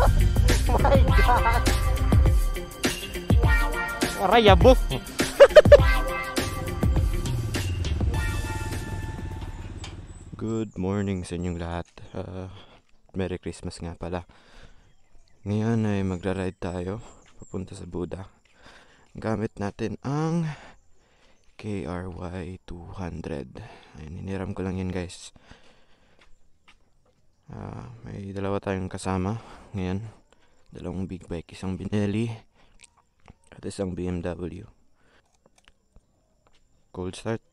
My God! Arayabo! Good morning sa inyong lahat. Merry Christmas nga pala. Ngayon ay magra-ride tayo papunta sa Buda. Gamit natin ang KRY 200. Ayun, hiniram ko lang yan guys. May dalawa tayong kasama ngayon. Dalawang big bike, isang Benelli at isang BMW. Cold start.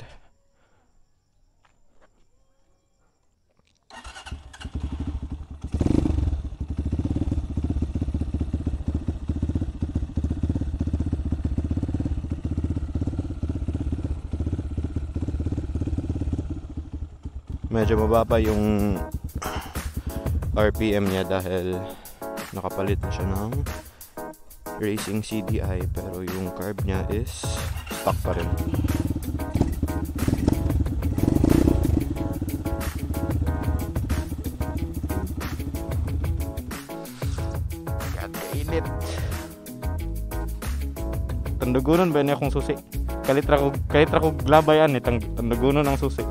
Medyo mababa yung RPM niya dahil nakapalit na siya ng racing CDI, pero yung carb niya is stock pa rin. Kainit. Tandugunon ba niya kung susi? Kalitra ko glabayan eh, tandugunon ang susi.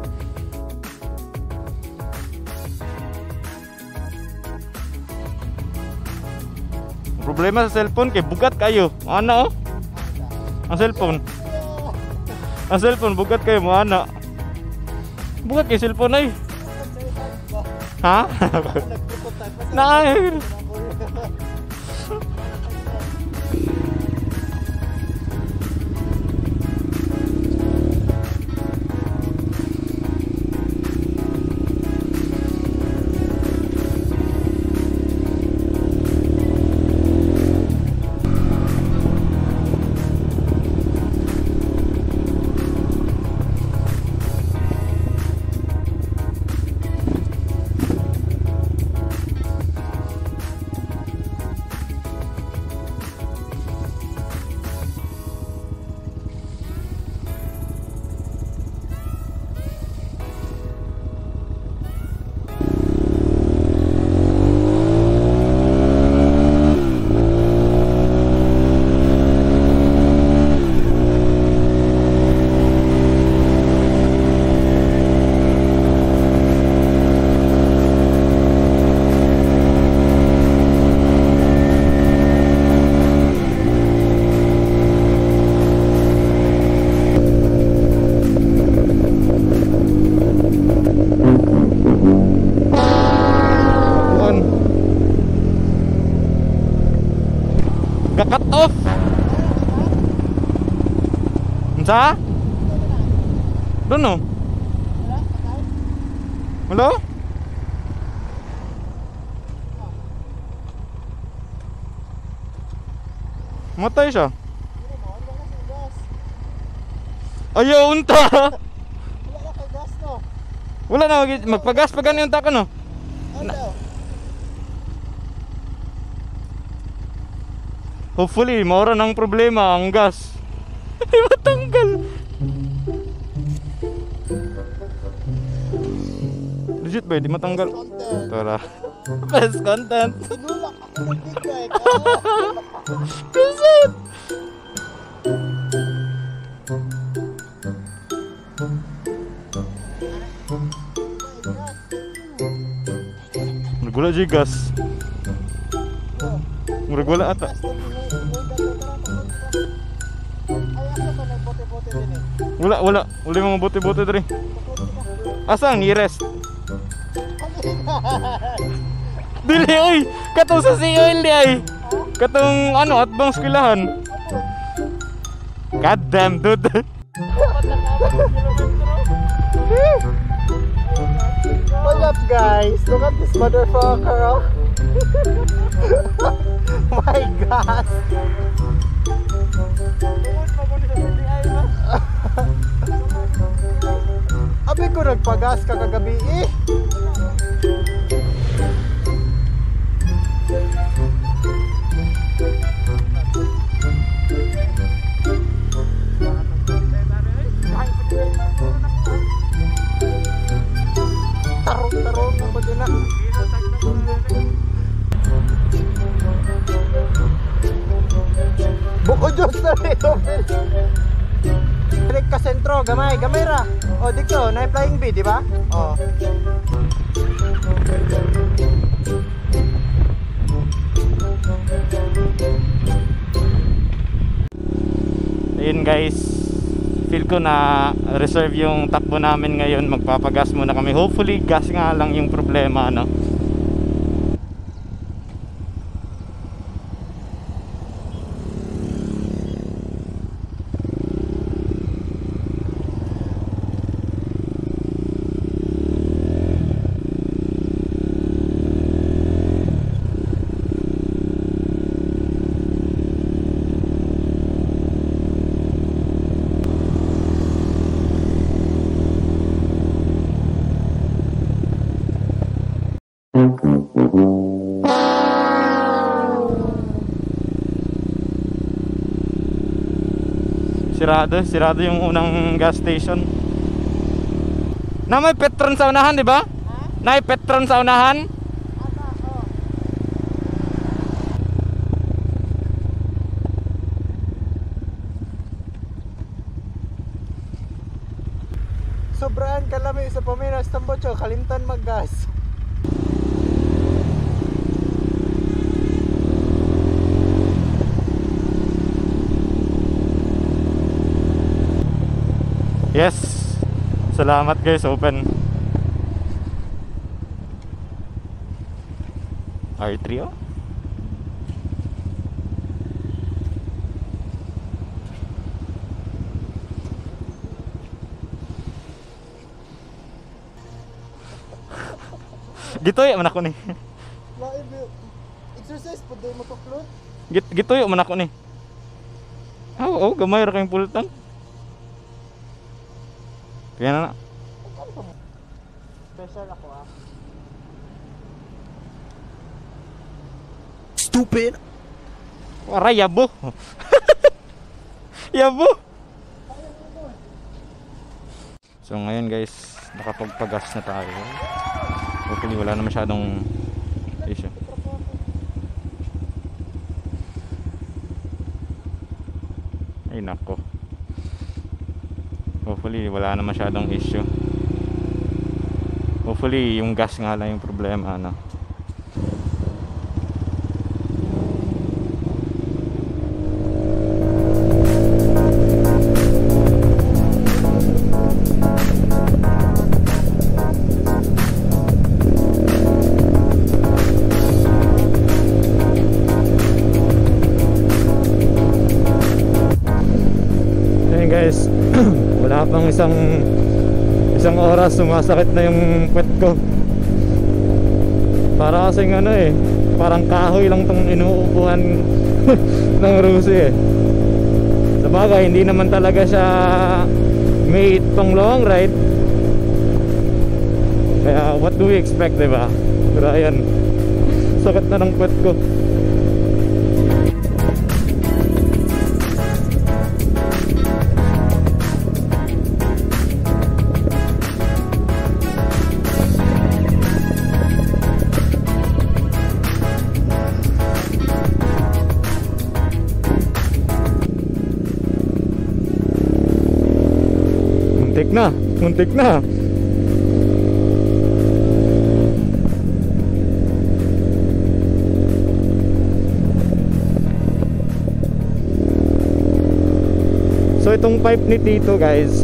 Problema sa cellphone kay bugat kayo. Ano oh? Ang cellphone. Ang cellphone bugat kayo mo ana. Bugat kay cellphone ay. Ha? Nay. Cut off. Sa? Doon no? Hello? Matay siya. Ayaw unta. Wala kay gas no. Wala na magpagas pa ganyan unta ka no. Hopefully, maura ng problema ang gas. Ay, matanggal. Legit ba? Di matanggal. Tara. Best content. Sinulak ako ng bigay. Legit. Nagula di gas. Nagula ata. Wala mga bote-bote diri. Asa ang i-rest? Dili oy, katong sa COL di ay. Katong ano, atbang eskwelahan. God damn dude. Hold up guys, look at this motherfucker. Oh. My God. Abi ko nagpagas ka kagabi eh. Tarong ako din na. Dali, open. Balik ka sentro, gamay ra. O, dito, na flying bee, di ba? O. Ayun guys, feel ko na reserve yung takbo namin ngayon. Magpapagas muna kami. Hopefully gas nga lang yung problema, no? Sirado yung unang gas station. Na may Petron sa unahan, di ba? Na may Petron sa unahan. Sobraan kalami sa Paminas Tambocho, kalimtan maggas. Yes. Salamat guys, open. R3 oh. Gitoy man ako ni. Exercise pud mo to float. Gitoy man ako ni. Oh, gamay ra kayong pultan. Kaya na. Special ako ah. Stupid. Wala yabo. Yabo. So ngayon guys, nakapagpagas na tayo. Hopefully wala na masyadong issue. Ay nako. Hopefully wala na masyadong issue. Hopefully yung gas nga lang yung problema, ano. Ayun guys. Wala pang isang oras, sumasakit na yung puwet ko. Para kasing ano eh, parang kahoy lang tong inuupuhan ng Rusi eh. Sabagay, hindi naman talaga siya made pang long ride. Kaya what do we expect, diba? Pero ayan, sakit na ng puwet ko. Muntik na. So itong pipe ni Tito guys,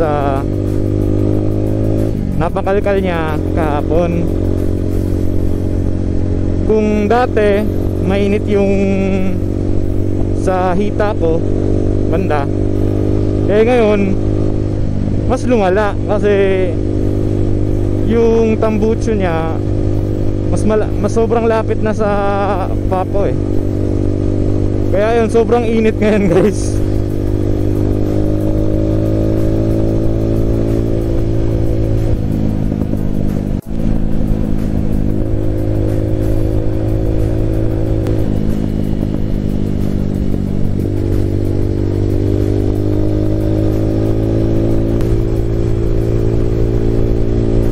napakalkal niya kahapon. Kung dati mainit yung sa hita ko banda, eh ngayon mas lumala kasi yung tambucho niya mas sobrang lapit na sa papo eh. Kaya yun, sobrang init ngayon guys.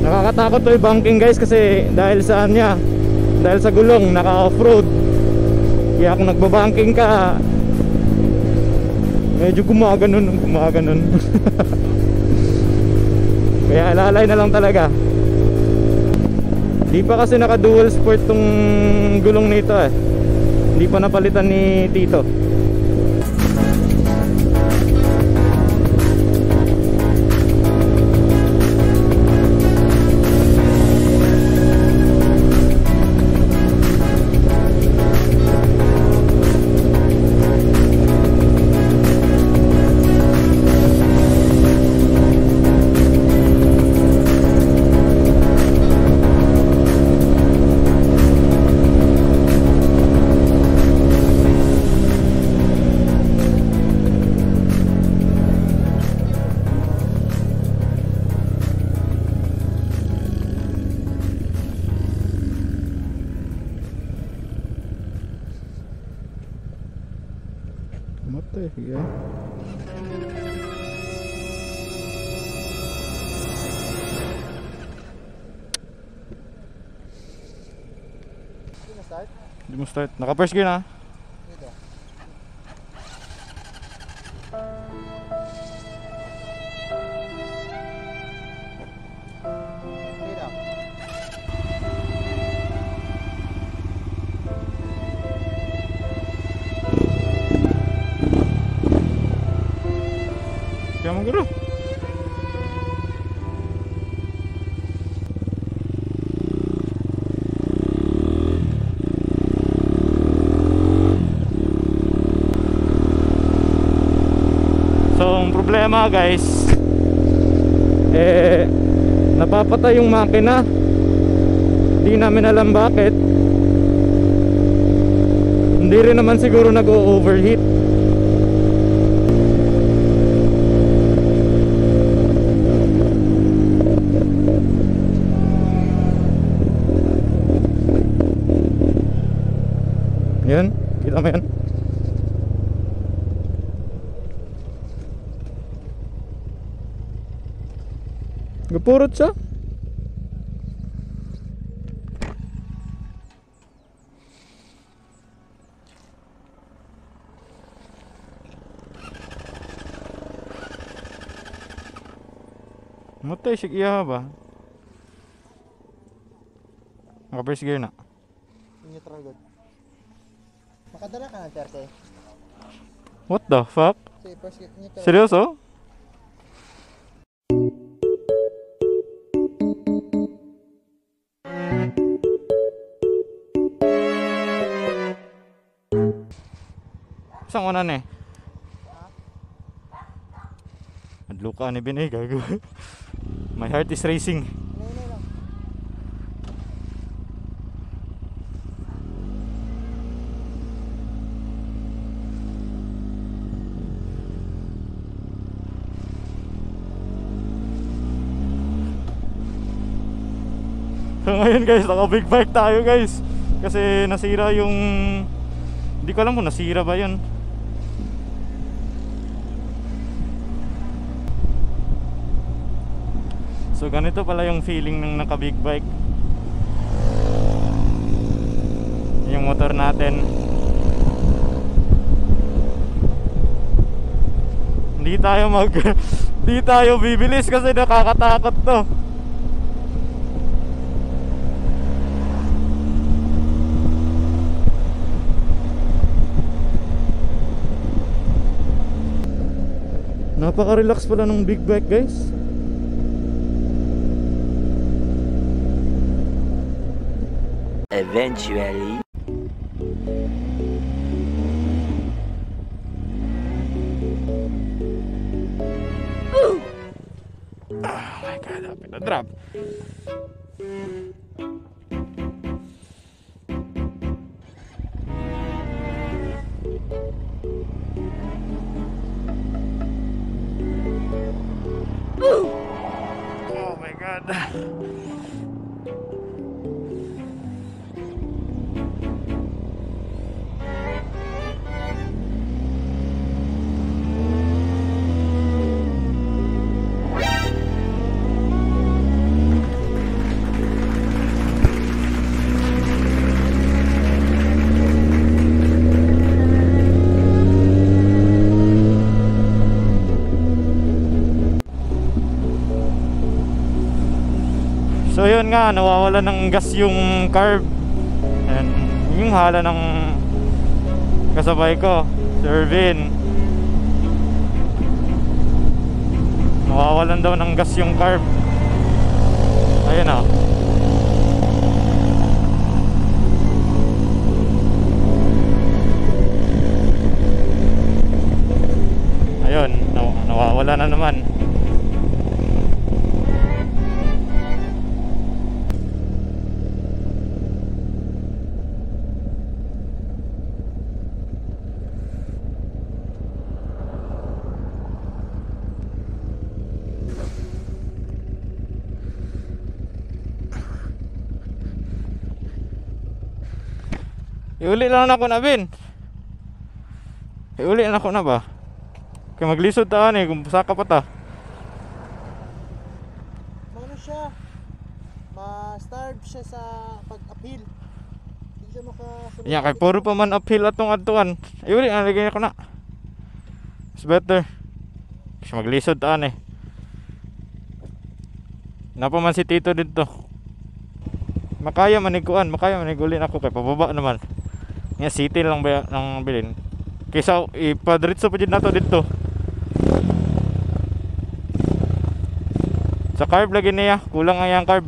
Nakakatakot to yung banking guys kasi dahil sa niya, dahil sa gulong naka off-road. Kaya kung nagbabanking ka, Medyo gumaganon. Kaya alalay na lang talaga. Di pa kasi naka dual sport tong gulong nito eh. Hindi pa napalitan ni Tito. Matay, yeah. Hindi mo start. Naka first gear na. Dito. Dito. Kaya mo gano'n. So, ang problema guys, napapatay yung makina. Hindi namin alam bakit. Hindi rin naman siguro nag-overheat. Yan, kita mo yan. Gapurot siya. Matay siya iya ba? Naka-first gear na. Neutral good. Makadala ka ng 30. What the fuck? Sige, first neutral. Seryoso? Saan una na eh? Adlo ka ni Binay, gago. My heart is racing. So ngayon guys, naka big bike tayo guys. Kasi nasira yung... Hindi ko alam kung nasira ba yun. So ganito pala yung feeling ng naka big bike. Yung motor natin. Hindi tayo bibilis kasi nakakatakot to. Napaka-relax pala ng big bike guys. Eventually. Oh my god, happened to drop. Oh my god. So yun nga, nawawala ng gas yung carb. And yung hala ng kasabay ko, Sir Vin. Nawawalan daw ng gas yung carb. Ayun o. Ayun, nawawala na naman. Iuli lang ako na, Bin. Iuli na ako na ba? Kaya maglisod taan eh, kung saka pa ta. Ano siya? Ma-starve siya sa pag-uphill. Hindi siya makasunod. Yan, kay puro pa man uphill atong atuan. Iuli, nalagay ako na. It's better. Kasi maglisod taan eh. Napa man si Tito dito. Makaya maniguan, makaya manigulin ako kay pababa naman. Nga city lang ba nang bilin. Kaysa ipadritso pa dito nato dito. Sa carb lagi niya, kulang ang yang carb.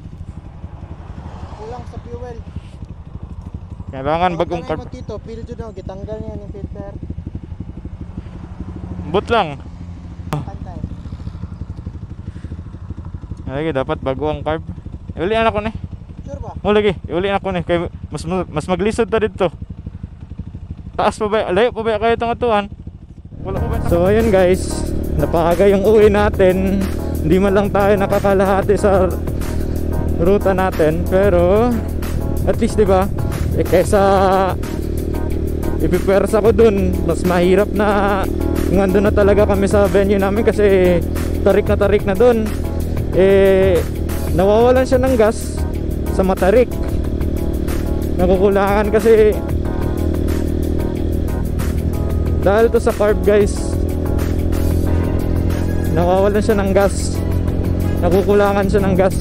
Kulang sa fuel. Kailangan bagong carb. Dito, fill jud na gitanggal niya ng filter. But lang. Pantay. Lagi dapat bago ang carb. Iulian ako ni. Sure ba? Mo lagi, iulian ako ni kay mas maglisod ta dito. Taas pa ba? Layo pa ba kayo itong atuan? Wala pa ba? So ayun guys, napaaga yung uwi natin. Hindi man lang tayo nakakalahati sa ruta natin, pero at least 'di ba? Kaysa ipipersa ko dun, mas mahirap na kung andun na talaga kami sa venue namin kasi tarik na dun. Nawawalan siya ng gas sa matarik. Nakukulangan kasi dahil to sa carb guys, nawawalan siya ng gas, nakukulangan siya ng gas.